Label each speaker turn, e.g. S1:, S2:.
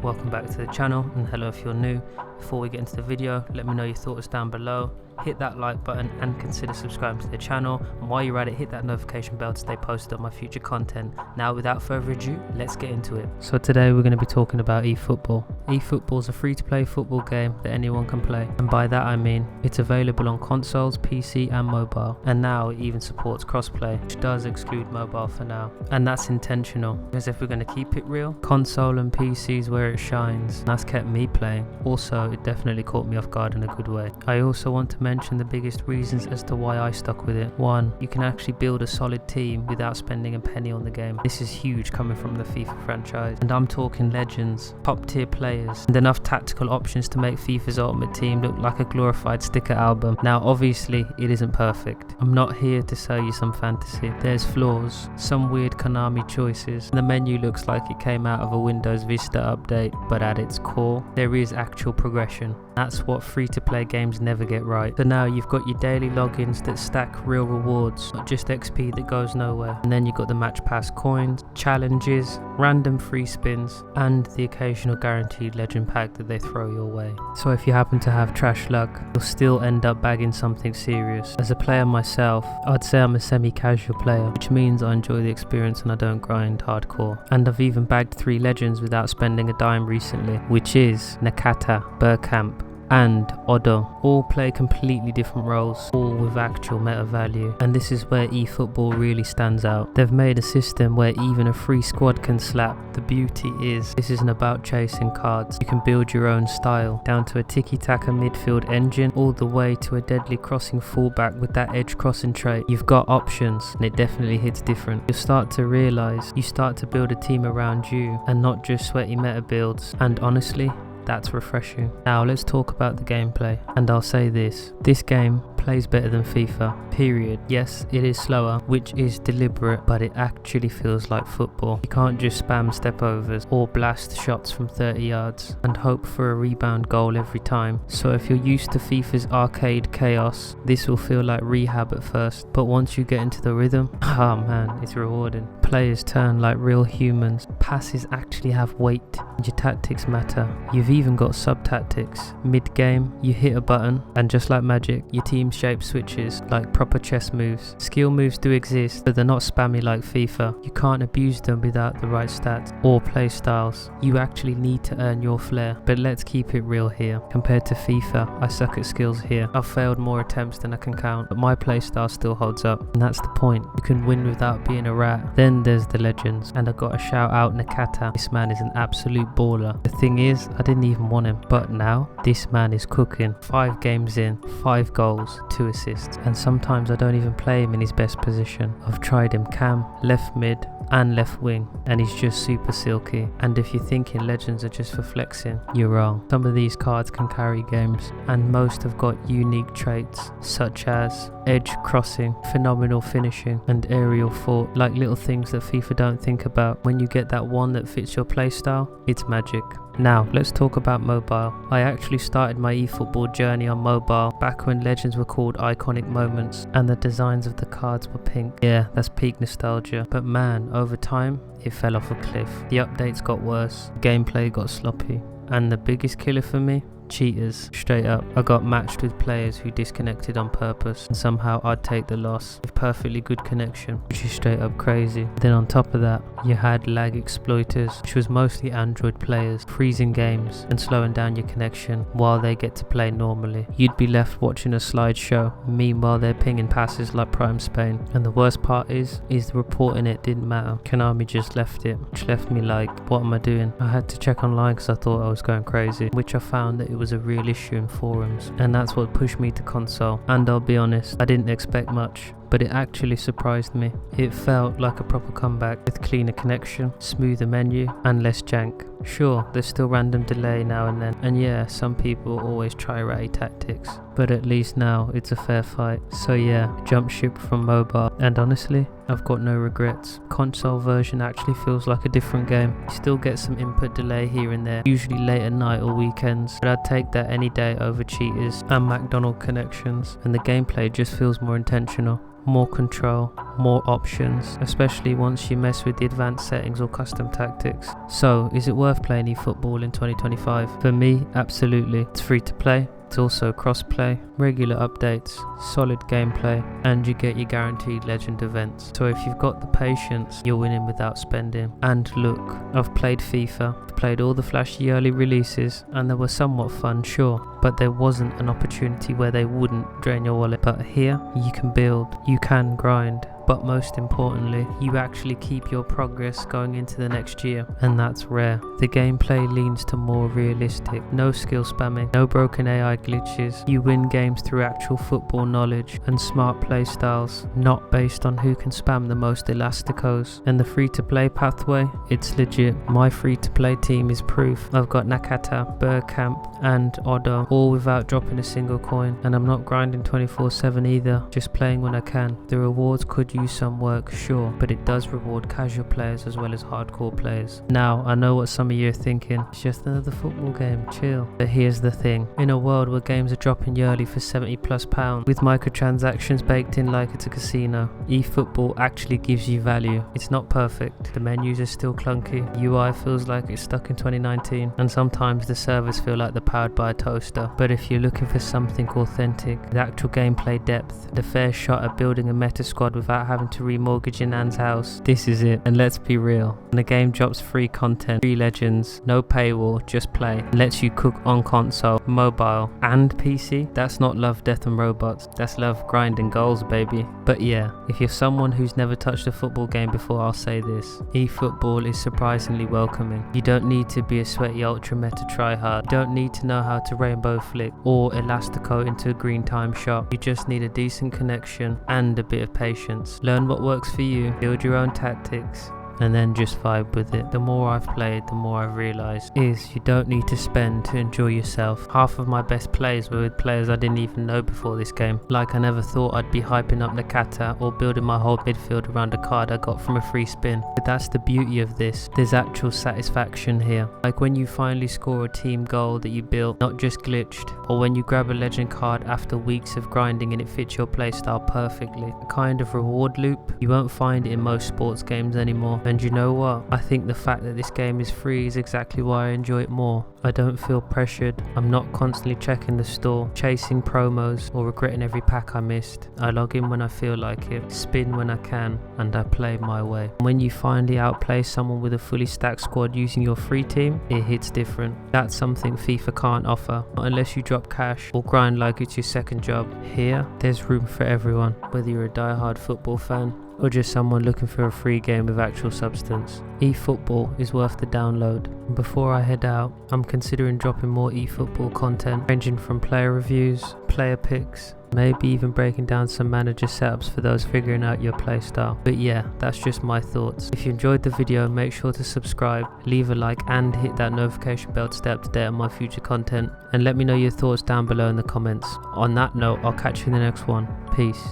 S1: welcome back to the channel, and hello if you're new. Before we get into the video, let me know your thoughts down below. Hit that like button and consider subscribing to the channel, and while you're at it, hit that notification bell to stay posted on my future content. Now without further ado, let's get into it. So today we're going to be talking about eFootball. eFootball is a free-to-play football game that anyone can play, and by that I mean it's available on consoles, PC and mobile, and now it even supports crossplay, which does exclude mobile for now, and that's intentional because if we're going to keep it real, console and PC is where it shines, and that's kept me playing. Also, it definitely caught me off guard in a good way. I also want to mention the biggest reasons as to why I stuck with it. 1. You can actually build a solid team without spending a penny on the game. This is huge coming from the FIFA franchise, and I'm talking legends, top tier players, and enough tactical options to make FIFA's Ultimate Team look like a glorified sticker album. Now obviously it isn't perfect. I'm not here to sell you some fantasy. There's flaws, some weird Konami choices, and the menu looks like it came out of a Windows Vista update, but at its core there is actual progression. That's what free-to-play games never get right. So now you've got your daily logins that stack real rewards, not just XP that goes nowhere. And then you've got the match pass coins, challenges, random free spins, and the occasional guaranteed legend pack that they throw your way. So if you happen to have trash luck, you'll still end up bagging something serious. As a player myself, I'd say I'm a semi-casual player, which means I enjoy the experience and I don't grind hardcore. And I've even bagged 3 legends without spending a dime recently, which is Nakata, Burkamp, and Odo. All play completely different roles, all with actual meta value, and this is where eFootball really stands out. They've made a system where even a free squad can slap. The beauty is, this isn't about chasing cards. You can build your own style, down to a tiki-taka midfield engine, all the way to a deadly crossing fullback with that edge crossing trait. You've got options, and it definitely hits different. You'll start to realise you start to build a team around you, and not just sweaty meta builds, and honestly, that's refreshing. Now let's talk about the gameplay, and I'll say this game plays better than FIFA, period. Yes, it is slower, which is deliberate, but it actually feels like football. You can't just spam step overs or blast shots from 30 yards and hope for a rebound goal every time. So if you're used to FIFA's arcade chaos, this will feel like rehab at first, but once you get into the rhythm, oh man, it's rewarding. Players turn like real humans, passes actually have weight, and your tactics matter. You've even got sub-tactics. Mid-game, you hit a button, and just like magic, your team shape switches like proper chess moves. Skill moves do exist, but they're not spammy like FIFA. You can't abuse them without the right stats or play styles. You actually need to earn your flair. But let's keep it real here. Compared to FIFA, I suck at skills here. I've failed more attempts than I can count, but my play style still holds up, and that's the point. You can win without being a rat. Then there's the legends, and I gotta shout out Nakata. This man is an absolute baller. The thing is, I didn't even want him, but now this man is cooking. 5 games in, 5 goals, 2 assists, and sometimes I don't even play him in his best position. I've tried him cam, left mid and left wing, and he's just super silky. And if you're thinking legends are just for flexing, you're wrong. Some of these cards can carry games, and most have got unique traits such as edge crossing, phenomenal finishing, and aerial thought, like little things that FIFA don't think about. When you get that one that fits your playstyle, it's magic. Now, let's talk about mobile. I actually started my eFootball journey on mobile back when legends were called iconic moments and the designs of the cards were pink. Yeah, that's peak nostalgia. But man, over time, it fell off a cliff. The updates got worse, gameplay got sloppy, and the biggest killer for me? Cheaters. Straight up, I got matched with players who disconnected on purpose, and somehow I'd take the loss with perfectly good connection, which is straight up crazy. Then on top of that, you had lag exploiters, which was mostly Android players, freezing games and slowing down your connection while they get to play normally. You'd be left watching a slideshow, meanwhile they're pinging passes like Prime Spain. And the worst part is the reporting it didn't matter. Konami just left it, which left me like, what am I doing? I had to check online because I thought I was going crazy, which I found that it was a real issue in forums, and that's what pushed me to console. And I'll be honest, I didn't expect much, but it actually surprised me. It felt like a proper comeback with cleaner connection, smoother menu, and less jank. Sure, there's still random delay now and then, and yeah, some people always try ratty tactics, but at least now it's a fair fight. So yeah, jump ship from mobile, and honestly, I've got no regrets. Console version actually feels like a different game. You still get some input delay here and there, usually late at night or weekends, but I'd take that any day over cheaters and McDonald's connections, and the gameplay just feels more intentional. more control, more options, especially once you mess with the advanced settings or custom tactics. So, is it worth worth playing eFootball in 2025? For me, absolutely. It's free to play. It's also cross-play, regular updates, solid gameplay, and you get your guaranteed legend events. So if you've got the patience, you're winning without spending. And look, I've played FIFA, I've played all the flashy early releases, and they were somewhat fun, sure, but there wasn't an opportunity where they wouldn't drain your wallet. But here, you can build, you can grind, but most importantly, you actually keep your progress going into the next year, and that's rare. The gameplay leans to more realistic, no skill spamming, no broken AI glitches. You win games through actual football knowledge and smart play styles, not based on who can spam the most elasticos. And the free-to-play pathway, it's legit. My free-to-play team is proof. I've got Nakata, Bergkamp, and Odo, all without dropping a single coin, and I'm not grinding 24/7 either, just playing when I can. The rewards could use some work, sure, but it does reward casual players as well as hardcore players. Now, I know what some of you are thinking, it's just another football game, chill. But here's the thing, in a world where games are dropping yearly for £70+ with microtransactions baked in like it's a casino, eFootball actually gives you value. It's not perfect, the menus are still clunky, UI feels like it's stuck in 2019, and sometimes the servers feel like they're powered by a toaster. But if you're looking for something authentic, the actual gameplay depth, the fair shot at building a meta squad without having to remortgage your nan's house, this is it. And let's be real, when the game drops free content, free legends, no paywall, just play, and lets you cook on console, mobile, and PC, that's not love, death and robots, that's love, grind and goals, baby. But yeah, if you're someone who's never touched a football game before, I'll say this, eFootball is surprisingly welcoming. You don't need to be a sweaty ultra meta tryhard, you don't need to know how to rainbow flick or elastico into a green time shot, you just need a decent connection and a bit of patience. Learn what works for you, build your own tactics, and then just vibe with it. The more I've played, the more I've realised is you don't need to spend to enjoy yourself. Half of my best plays were with players I didn't even know before this game. Like I never thought I'd be hyping up Nakata or building my whole midfield around a card I got from a free spin. But that's the beauty of this, there's actual satisfaction here. Like when you finally score a team goal that you built, not just glitched, or when you grab a legend card after weeks of grinding and it fits your playstyle perfectly. A kind of reward loop, you won't find it in most sports games anymore. And you know what? I think the fact that this game is free is exactly why I enjoy it more. I don't feel pressured. I'm not constantly checking the store, chasing promos, or regretting every pack I missed. I log in when I feel like it, spin when I can, and I play my way. When you finally outplay someone with a fully stacked squad using your free team, it hits different. That's something FIFA can't offer, not unless you drop cash or grind like it's your second job. Here, there's room for everyone, whether you're a die-hard football fan or just someone looking for a free game with actual substance. eFootball is worth the download. And before I head out, I'm considering dropping more eFootball content, ranging from player reviews, player picks, maybe even breaking down some manager setups for those figuring out your playstyle. But yeah, that's just my thoughts. If you enjoyed the video, make sure to subscribe, leave a like, and hit that notification bell to stay up to date on my future content. And let me know your thoughts down below in the comments. On that note, I'll catch you in the next one. Peace.